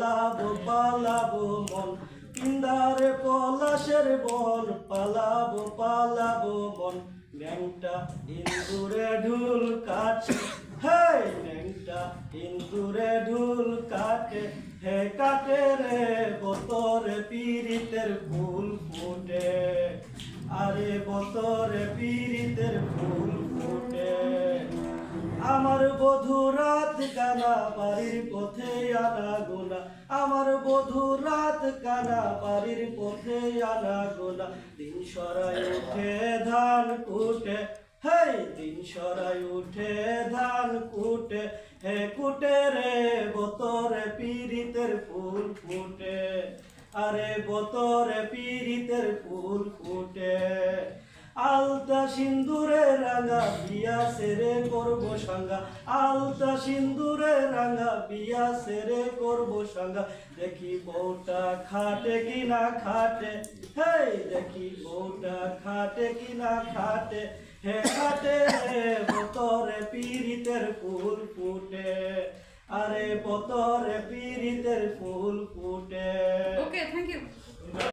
পালাবো পালাবো মন পিন্দারে পলাশের বন পালাবো পালাবো মন ন্যাংটা ইন্দুরে ঢুল কাটে হে ন্যাংটা ইন্দুরে ঢুল কাটে হে কাটে রে বতরে পীড়িতের ফুল ফুটে আরে বতরে পীড়িতের ফুল ফুটে আমার বধূ রাত কানা বাড়ির পথে আনা গোনা আমার বধূ রাত কানা বাড়ির পথে আনা গোনা দিন সরাই উঠে ধান কুটে হেই দিন সরাই উঠে ধান কুটে হে কুটে রে বতরে পীড়িতের ফুল ফুটে আরে বতরে পীড়িতের ফুল ফুটে আলতা সিন্দুরে রাঙা বিয়া সেরে করব সাঙ্গা আলতা সিন্দুরে রাঙা বিয়া সেরে করব সাঙ্গা দেখি বউটা খাটে কিনা খাটে হেই দেখি বউটা খাটে কিনা খাটে হে খাটে রে বতরে পীড়িতের ফুল ফুটে আরে বতরে পীড়িতের ফুল ফুটে ওকে থ্যাংক ইউ